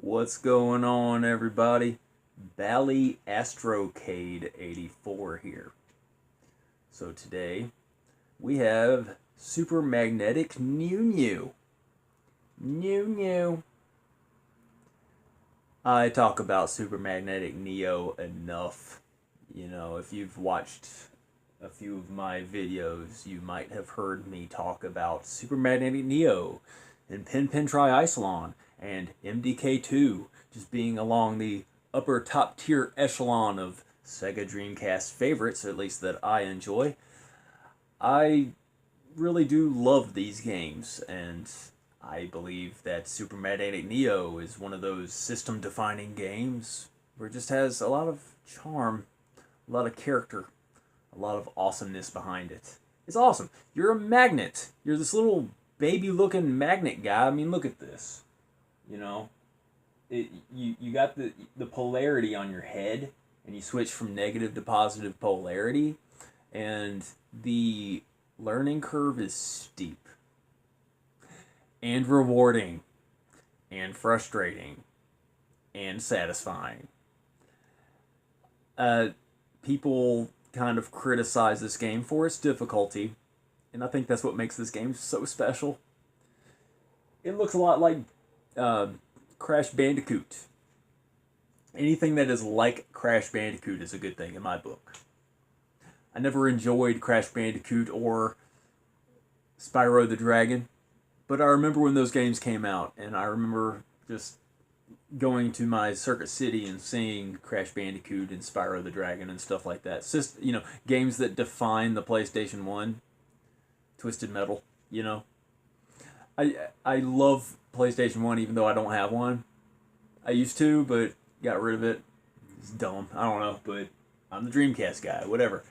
What's going on, everybody? Bally Astrocade 84 here. So today we have Super Magnetic NiuNiu. NiuNiu. I talk about Super Magnetic Neo enough. You know, if you've watched a few of my videos, you might have heard me talk about Super Magnetic Neo and Pin Pin Triicelon and MDK2 just being along the upper top tier echelon of Sega Dreamcast favorites, at least that I enjoy. I really do love these games, and I believe that Super Magnetic Neo is one of those system defining games where it just has a lot of charm, a lot of character, a lot of awesomeness behind it. It's awesome. You're a magnet. You're this little baby looking magnet guy. I mean, look at this. You know, you got the polarity on your head, and you switch from negative to positive polarity, and the learning curve is steep and rewarding and frustrating and satisfying. People kind of criticize this game for its difficulty, and I think that's what makes this game so special. It looks a lot like Crash Bandicoot. Anything that is like Crash Bandicoot is a good thing in my book. I never enjoyed Crash Bandicoot or Spyro the Dragon, but I remember when those games came out, and I remember just going to my Circuit City and seeing Crash Bandicoot and Spyro the Dragon and stuff like that. It's just, you know, games that define the PlayStation 1, Twisted Metal, you know. I love PlayStation 1 even though I don't have one. I used to, but got rid of it. It's dumb. I don't know, but I'm the Dreamcast guy, whatever.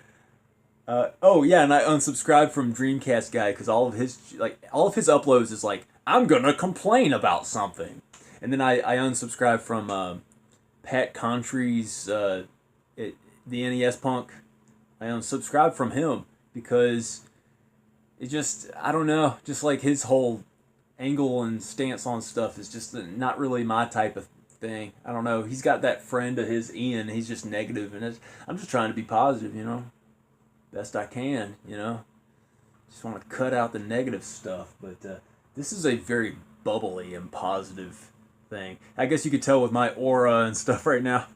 Oh yeah, and I unsubscribed from Dreamcast guy because all of his uploads is like, I'm gonna complain about something. And then I unsubscribed from Pat Contry's the NES Punk. I unsubscribed from him because it just, I don't know, just like his whole angle and stance on stuff is just not really my type of thing. I don't know. He's got that friend of his, Ian. He's just negative, and I'm just trying to be positive, you know, best I can, you know. Just want to cut out the negative stuff, but this is a very bubbly and positive thing. I guess you could tell with my aura and stuff right now.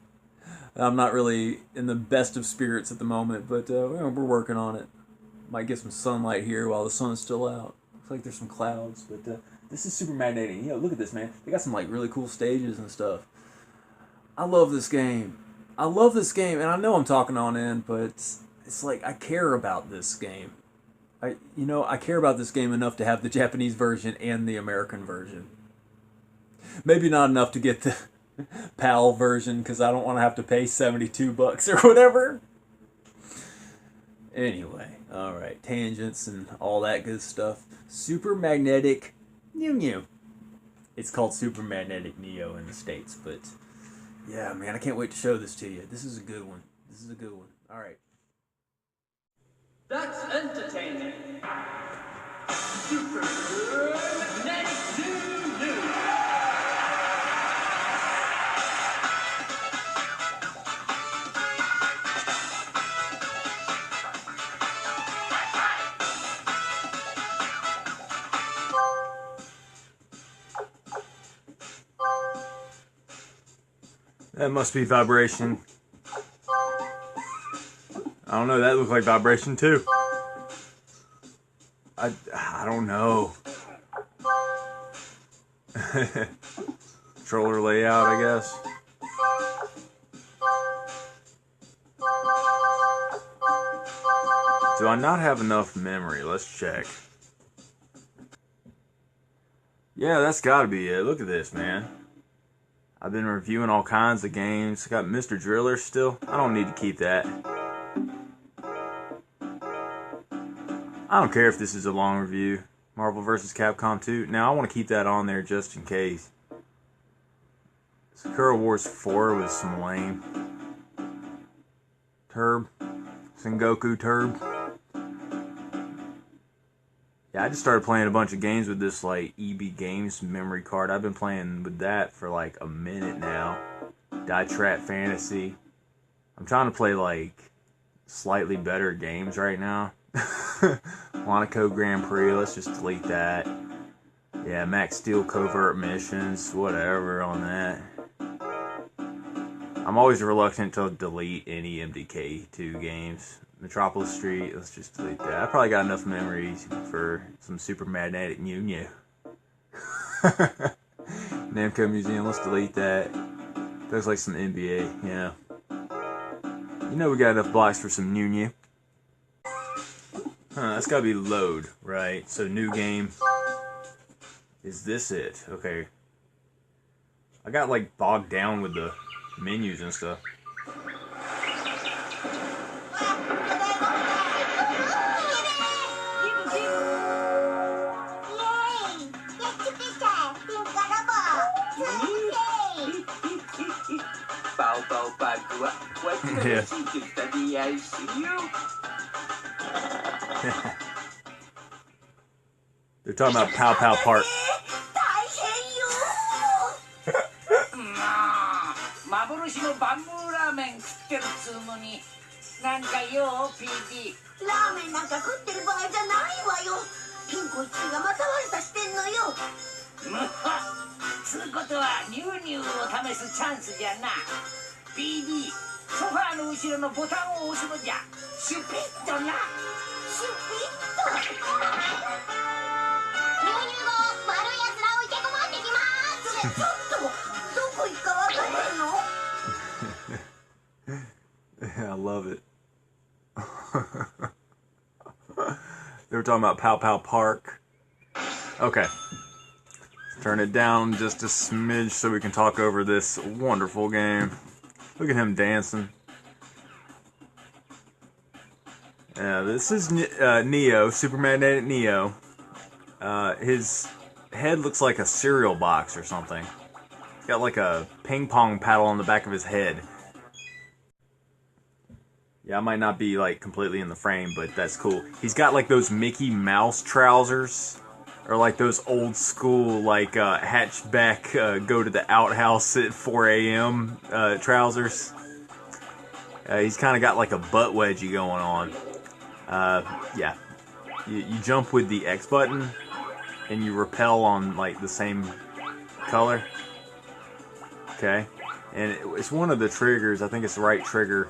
I'm not really in the best of spirits at the moment, but we're working on it. Might get some sunlight here while the sun's still out. Looks like there's some clouds, but this is Super Magnetic. You know, look at this, man. They got some like really cool stages and stuff. I love this game. I love this game, and I know I'm talking on end, but it's like I care about this game. I care about this game enough to have the Japanese version and the American version. Maybe not enough to get the PAL version because I don't want to have to pay $72 or whatever. Anyway, alright, tangents and all that good stuff. Super Magnetic NiuNiu. It's called Super Magnetic Neo in the States, but yeah, man, I can't wait to show this to you. This is a good one. This is a good one. Alright. That's entertaining. Super Magnetic NiuNiu. That must be vibration. I don't know, that looked like vibration too. I don't know. Controller layout, I guess. Do I not have enough memory? Let's check. Yeah, that's gotta be it. Look at this, man. I've been reviewing all kinds of games. Got Mr. Driller still. I don't need to keep that. I don't care if this is a long review. Marvel vs. Capcom 2. Now I want to keep that on there just in case. Sakura Wars 4 was some lame. Turb. Sengoku Turb. Yeah, I just started playing a bunch of games with this like EB Games memory card. I've been playing with that for like a minute now. Die Trap Fantasy. I'm trying to play like slightly better games right now. Monaco Grand Prix, let's just delete that. Yeah, Max Steel Covert Missions, whatever on that. I'm always reluctant to delete any MDK2 games. Metropolis Street, let's just delete that. I probably got enough memories for some Super Magnetic NiuNiu. Namco Museum, let's delete that. Looks like some NBA, yeah. You know we got enough blocks for some NiuNiu. That's gotta be load, right? So new game. Is this it? Okay. I got like bogged down with the menus and stuff. Pow Pow Park は私がついてきたでやんすよ。They're talking about Pow Pow Park. 幻のバンブーラーメン食ってるつうのになんかよ PD ラーメンなんか食ってる場合じゃないわよ。ピンコ一味がまた悪さしてんのよ。むはつうことはニューニューを試すチャンスじゃな。 PD ソファーの後ろのボタンを押すのじゃ。シュピッとな。シュピッと。ニューニュー号悪いやつら置いてこまってきます。ちょっとどこ行くかわかんねえの？ I love it. They were talking about Pow Pow Park. Okay. Turn it down just a smidge so we can talk over this wonderful game. Look at him dancing. Yeah, this is Neo, Super Magnetic Neo. His head looks like a cereal box or something. He's got like a ping pong paddle on the back of his head. Yeah, I might not be like completely in the frame, but that's cool. He's got like those Mickey Mouse trousers, or like those old school like hatchback go to the outhouse at 4 a.m. Trousers. He's kind of got like a butt wedgie going on. Yeah, you jump with the X button, and you repel on like the same color. Okay, and it's one of the triggers. I think it's the right trigger.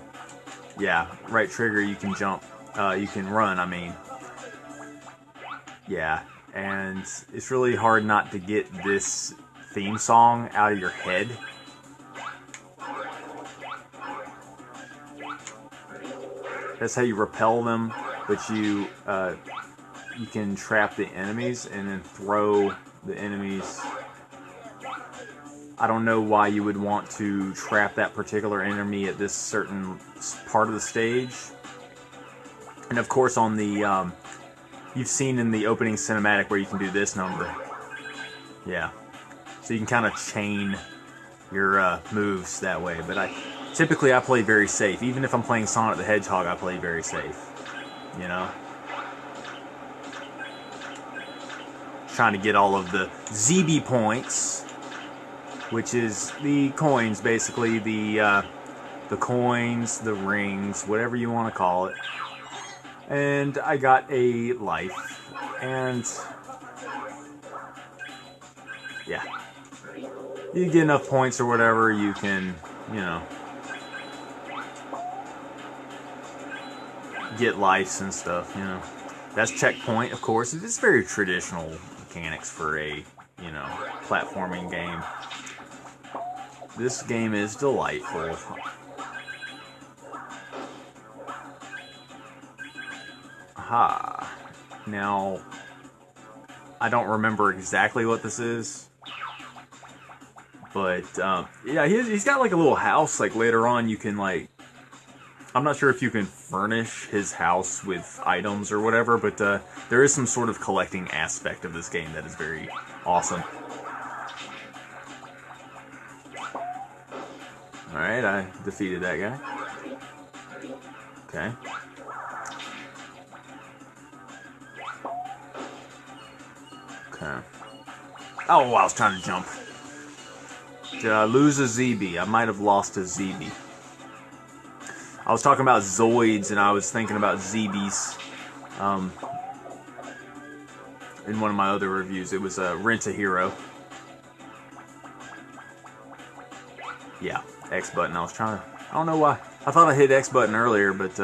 Yeah, right trigger, you can jump, you can run, I mean. Yeah, and it's really hard not to get this theme song out of your head. That's how you repel them, but you can trap the enemies and then throw the enemies. I don't know why you would want to trap that particular enemy at this certain part of the stage. And of course on the, you've seen in the opening cinematic where you can do this number. Yeah. So you can kind of chain your moves that way. But typically I play very safe. Even if I'm playing Sonic the Hedgehog, I play very safe. You know? Trying to get all of the ZB points, which is the coins, basically, the coins, the rings, whatever you want to call it. And I got a life, and yeah, you get enough points or whatever, you can, you know, get lives and stuff, you know. That's checkpoint, of course. It's very traditional mechanics for a, you know, platforming game. This game is delightful. Aha. Now, I don't remember exactly what this is. But, yeah, he's got like a little house, like later on you can like, I'm not sure if you can furnish his house with items or whatever, but there is some sort of collecting aspect of this game that is very awesome. Alright, I defeated that guy. Okay. Oh, I was trying to jump. Did I lose a ZB? I might have lost a ZB. I was talking about Zoids, and I was thinking about ZBs. In one of my other reviews, it was Rent a Hero. Yeah, X button. I was trying to. I don't know why. I thought I hit X button earlier, but.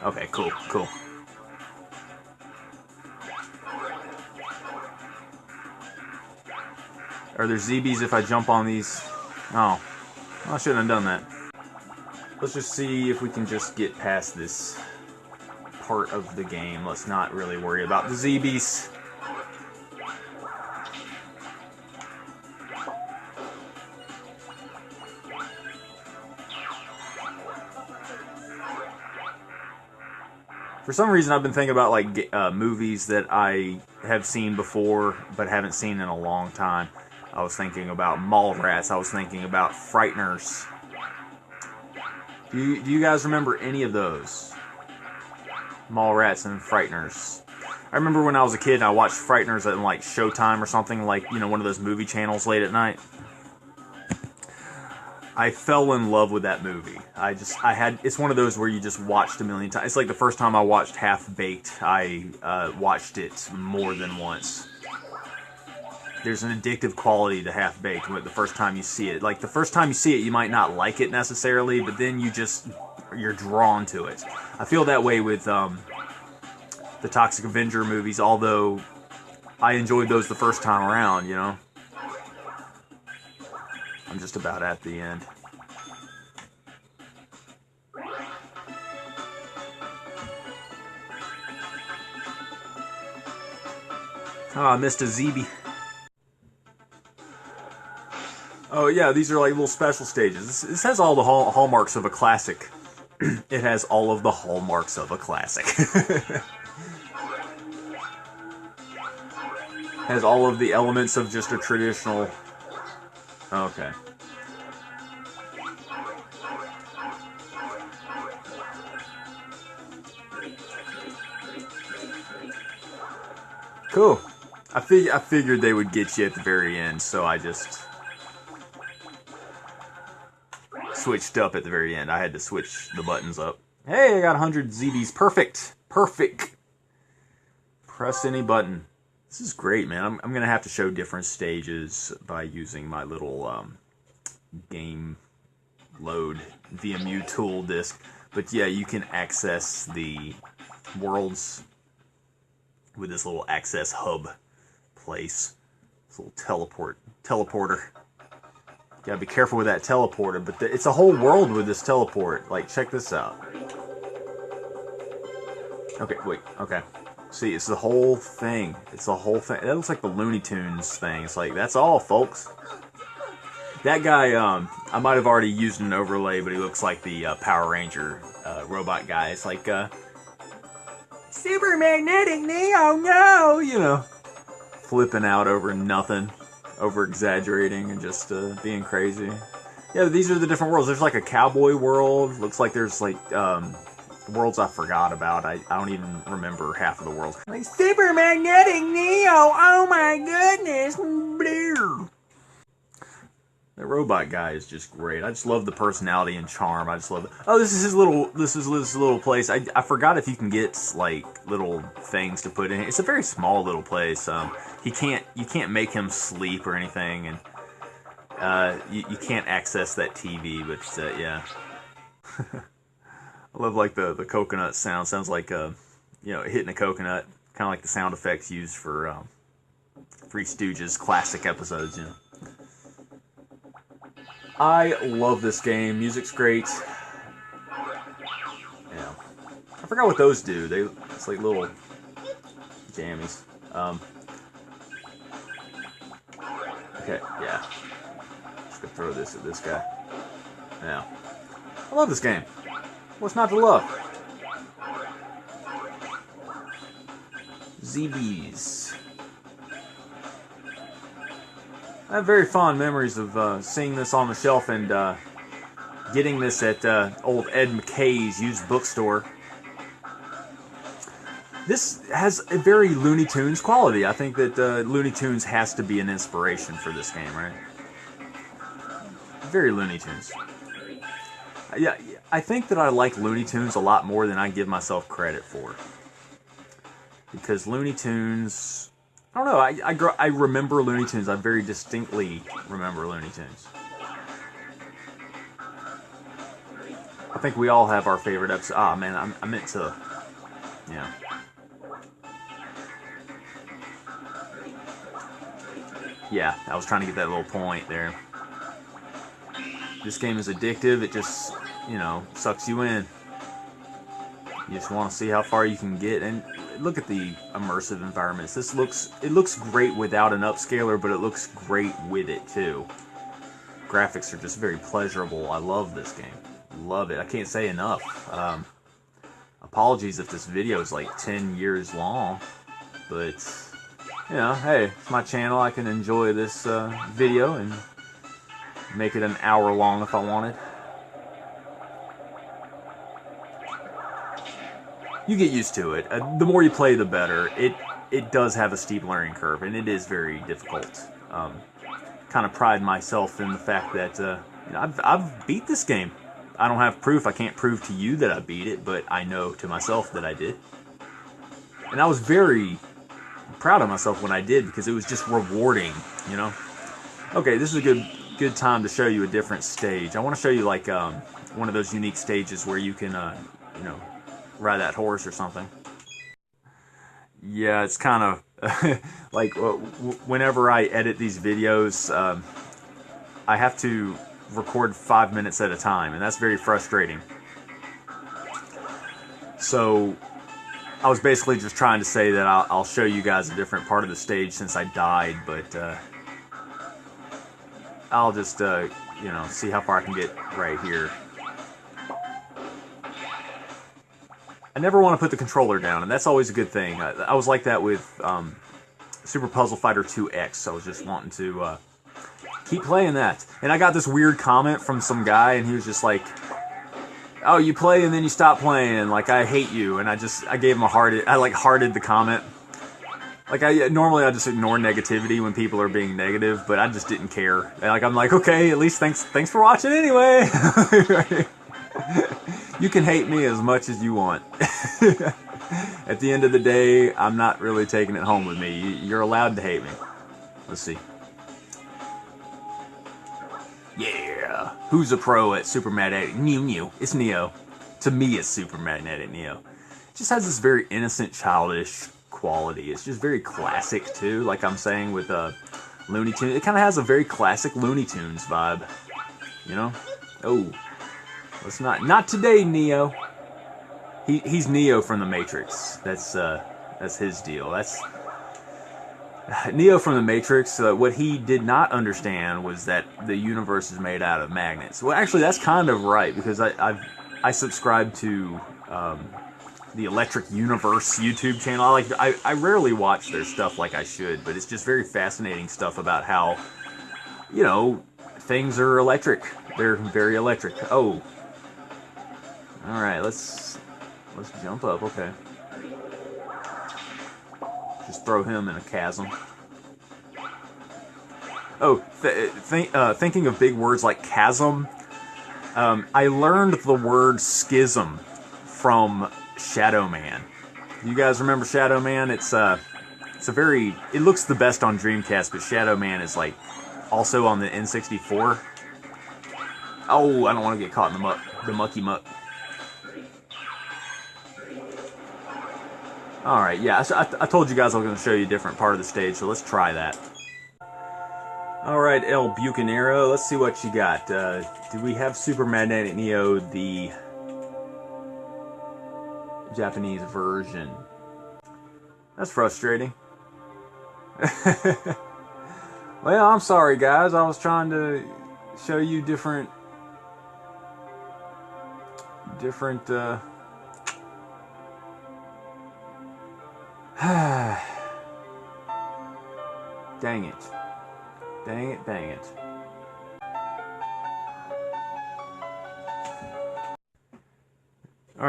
Okay, cool, cool. Are there ZBs if I jump on these? Oh, I shouldn't have done that. Let's just see if we can just get past this part of the game. Let's not really worry about the ZBs. For some reason, I've been thinking about like movies that I have seen before but haven't seen in a long time. I was thinking about Mallrats. I was thinking about Frighteners. Do you guys remember any of those? Mallrats and Frighteners. I remember when I was a kid, I watched Frighteners on like Showtime or something, like, you know, one of those movie channels late at night. I fell in love with that movie. It's one of those where you just watched a million times. It's like the first time I watched Half-Baked, I watched it more than once. There's an addictive quality to Half-Baked the first time you see it. Like, the first time you see it, you might not like it necessarily, but then you're drawn to it. I feel that way with the Toxic Avenger movies, although I enjoyed those the first time around, you know? I'm just about at the end. Oh, I missed a ZB. Oh yeah, these are like little special stages. This has all the hallmarks of a classic. It has all of the hallmarks of a classic. Has all of the elements of just a traditional... Okay. Cool. I figured they would get you at the very end, so I just switched up at the very end. I had to switch the buttons up. Hey, I got 100 ZBs. Perfect. Perfect. Press any button. This is great, man. I'm going to have to show different stages by using my little game load VMU tool disk. But yeah, you can access the worlds with this little access hub place. This little teleporter. You gotta be careful with that teleporter, but it's a whole world with this teleport. Like, check this out. Okay, wait, okay. See, it's the whole thing. It's the whole thing. That looks like the Looney Tunes thing. It's like, that's all, folks. That guy, I might have already used an overlay, but he looks like the Power Ranger robot guy. It's like, super magnetic Neo, no! You know, flipping out over nothing, over exaggerating and just being crazy. Yeah, these are the different worlds. There's like a cowboy world. Looks like there's like worlds I forgot about. I don't even remember half of the worlds. Like super magnetic Neo. Oh my goodness. Blue. The robot guy is just great. I just love the personality and charm. I just love it. Oh, this is his little place. I forgot if you can get like little things to put in. It's a very small little place. You can't make him sleep or anything, and you can't access that TV. But yeah, I love like the coconut sound. Sounds like you know, hitting a coconut. Kind of like the sound effects used for Three Stooges classic episodes. You know. I love this game. Music's great. Yeah. I forgot what those do. It's like little jammies. Okay, yeah. Just gonna throw this at this guy. Yeah. I love this game. What's not to love? ZBs. I have very fond memories of seeing this on the shelf and getting this at old Ed McKay's used bookstore. This has a very Looney Tunes quality. I think that Looney Tunes has to be an inspiration for this game, right? Very Looney Tunes. Yeah, I think that I like Looney Tunes a lot more than I give myself credit for. Because Looney Tunes, I don't know, I remember Looney Tunes. I very distinctly remember Looney Tunes. I think we all have our favorite episodes. Ah, man, I meant to, yeah. Yeah, I was trying to get that little point there. This game is addictive. It just, you know, sucks you in. You just want to see how far you can get. And look at the immersive environments. It looks great without an upscaler, but it looks great with it too. Graphics are just very pleasurable. I love this game. Love it. I can't say enough. Apologies if this video is like 10 years long, but you know, hey, it's my channel. I can enjoy this video and make it an hour long if I wanted. You get used to it. The more you play, the better. It does have a steep learning curve, and it is very difficult. Kind of pride myself in the fact that you know, I've beat this game. I don't have proof. I can't prove to you that I beat it, but I know to myself that I did. And I was very proud of myself when I did, because it was just rewarding, you know. Okay, this is a good time to show you a different stage. I want to show you like one of those unique stages where you can you know, ride that horse or something. Yeah, it's kind of like whenever I edit these videos, I have to record 5 minutes at a time, and that's very frustrating. So I was basically just trying to say that I'll show you guys a different part of the stage since I died, but I'll just you know, see how far I can get right here. I never want to put the controller down, and that's always a good thing. I was like that with Super Puzzle Fighter 2X. I was just wanting to keep playing that. And I got this weird comment from some guy, and he was just like, "Oh, you play and then you stop playing. Like, I hate you." And I gave him a hearted. I like hearted the comment. Like, normally I just ignore negativity when people are being negative, but I just didn't care. And like, I'm like, okay, at least thanks for watching anyway. You can hate me as much as you want. At the end of the day, I'm not really taking it home with me. You're allowed to hate me. Let's see. Yeah. Who's a pro at Super Magnetic? NiuNiu. It's Neo. To me, it's Super Magnetic Neo. It just has this very innocent, childish quality. It's just very classic, too. Like I'm saying with Looney Tunes. It kind of has a very classic Looney Tunes vibe. You know? Oh. Let's not today, Neo. He's Neo from the Matrix. That's his deal. That's Neo from the Matrix. What he did not understand was that the universe is made out of magnets. Well, actually, that's kind of right, because I subscribe to the Electric Universe YouTube channel. I rarely watch their stuff like I should, but it's just very fascinating stuff about how, you know, things are electric. They're very electric. Oh. All right, let's jump up. Okay, just throw him in a chasm. Oh, thinking of big words like chasm, I learned the word schism from Shadow Man. You guys remember Shadow Man? It's a very, it looks the best on Dreamcast, but Shadow Man is like also on the N64. Oh, I don't want to get caught in the mucky muck. Alright, yeah, I told you guys I was going to show you a different part of the stage, so let's try that. Alright, El Bucanero, let's see what you got. Do we have Super Magnetic Neo, the Japanese version? That's frustrating. Well, I'm sorry, guys. I was trying to show you different Dang it. Dang it, dang it.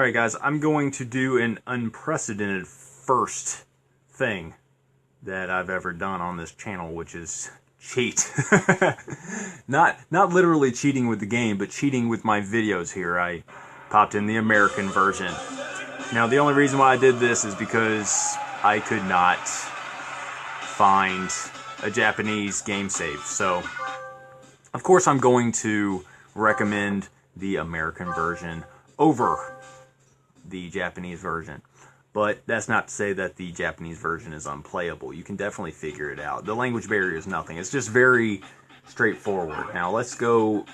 Alright guys, I'm going to do an unprecedented first thing that I've ever done on this channel, which is cheat. Not literally cheating with the game, but cheating with my videos here. I popped in the American version. Now the only reason why I did this is because I could not find a Japanese game save. So, of course I'm going to recommend the American version over the Japanese version. But that's not to say that the Japanese version is unplayable. You can definitely figure it out. The language barrier is nothing. It's just very straightforward. Now let's go,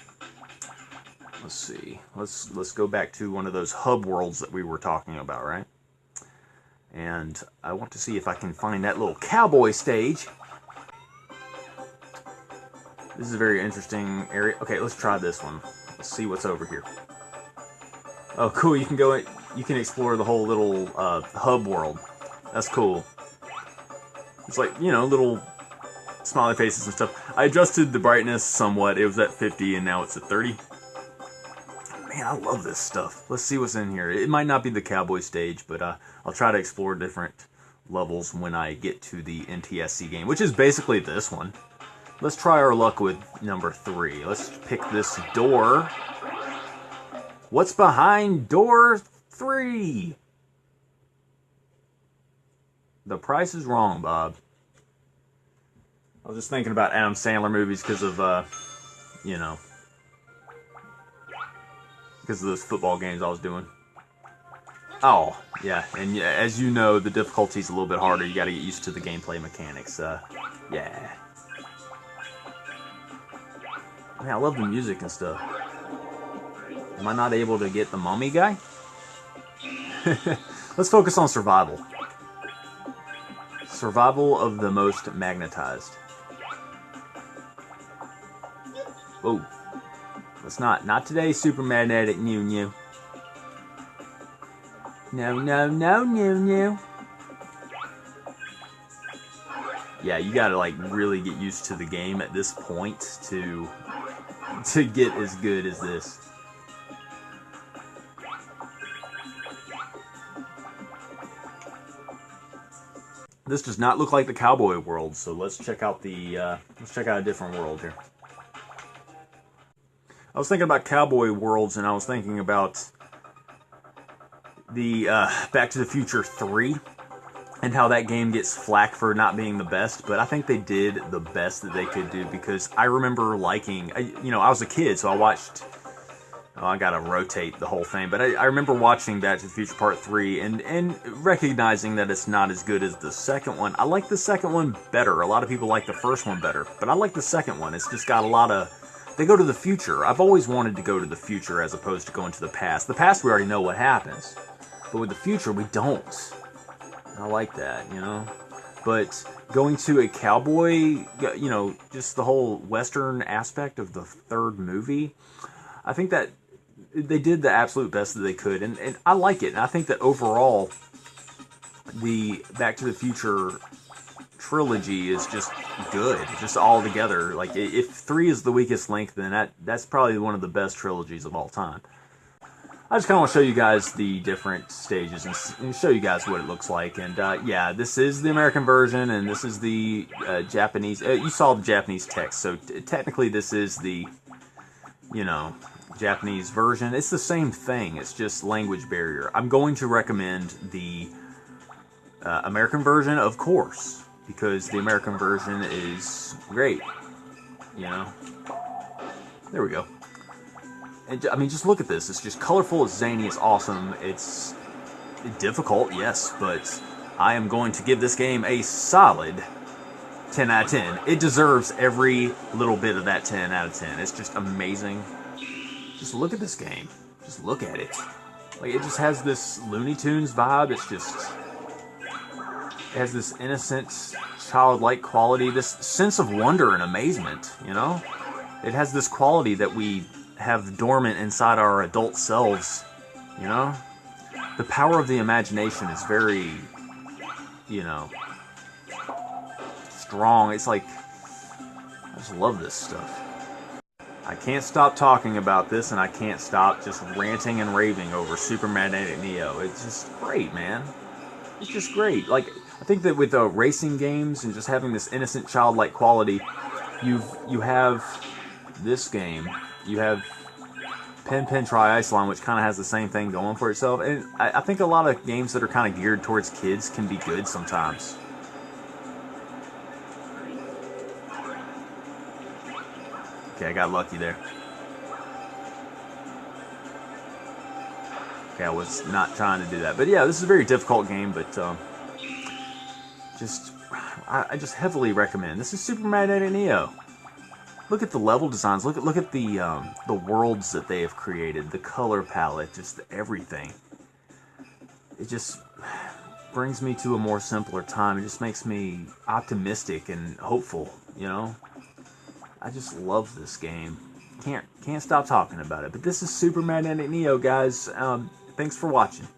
let's see. Let's go back to one of those hub worlds that we were talking about, right? And I want to see if I can find that little cowboy stage. This is a very interesting area. Okay, let's try this one. Let's see what's over here. Oh, cool. You can go in, you can explore the whole little hub world. That's cool. It's like, you know, little smiley faces and stuff. I adjusted the brightness somewhat. It was at 50 and now it's at 30. Man, I love this stuff. Let's see what's in here. It might not be the cowboy stage, but I'll try to explore different levels when I get to the NTSC game, which is basically this one. Let's try our luck with number 3. Let's pick this door. What's behind door 3? The Price is Wrong, Bob. I was just thinking about Adam Sandler movies because of, you know, because of those football games I was doing. Oh, yeah, and as you know, the difficulty's a little bit harder. You gotta get used to the gameplay mechanics. Yeah. Man, I love the music and stuff. Am I not able to get the mummy guy? Let's focus on survival. Survival of the most magnetized. Oh. Let's not today, super magnetic NiuNiu. No, NiuNiu. Yeah, you gotta like really get used to the game at this point to get as good as this. This does not look like the cowboy world, so let's check out the let's check out a different world here. I was thinking about cowboy worlds, and I was thinking about the Back to the Future 3 and how that game gets flack for not being the best, but I think they did the best that they could do, because I remember liking, you know, I was a kid, so I watched, oh, I gotta rotate the whole thing, but I remember watching Back to the Future Part 3 and recognizing that it's not as good as the second one. I like the second one better. A lot of people like the first one better, but I like the second one. It's just got a lot of, they go to the future. I've always wanted to go to the future as opposed to going to the past. The past, we already know what happens, but with the future, we don't. I like that, you know? But going to a cowboy, you know, just the whole Western aspect of the third movie, I think that they did the absolute best that they could, and I like it. And I think that overall, the Back to the Future trilogy is just good, just all together. Like, if 3 is the weakest link, then that's probably one of the best trilogies of all time. I just kind of want to show you guys the different stages and show you guys what it looks like. And yeah, this is the American version, and this is the Japanese. You saw the Japanese text, so technically this is the, you know, Japanese version. It's the same thing. It's just language barrier. I'm going to recommend the American version, of course, because the American version is great. You know, there we go. And, I mean, just look at this. It's just colorful, it's zany, it's awesome. It's difficult, yes, but I am going to give this game a solid 10 out of 10. It deserves every little bit of that 10 out of 10. It's just amazing. Just look at this game. Just look at it. Like, it just has this Looney Tunes vibe. It's just, it has this innocent, childlike quality, this sense of wonder and amazement, you know? It has this quality that we have dormant inside our adult selves, you know? The power of the imagination is very, you know, strong. It's like, I just love this stuff. I can't stop talking about this, and I can't stop just ranting and raving over Super Magnetic Neo. It's just great, man. It's just great. Like, I think that with racing games and just having this innocent, childlike quality, you have this game. You have Pen Pen Tri-Icelon, which kind of has the same thing going for itself. And I think a lot of games that are kind of geared towards kids can be good sometimes. Okay, I got lucky there. Okay, I was not trying to do that. But yeah, this is a very difficult game, but I just heavily recommend. This is Super Magnetic Neo. Look at the level designs. Look at the worlds that they have created, the color palette, just everything. It just brings me to a more simpler time. It just makes me optimistic and hopeful, you know? I just love this game. Can't stop talking about it. But this is Super Magnetic Neo, guys. Thanks for watching.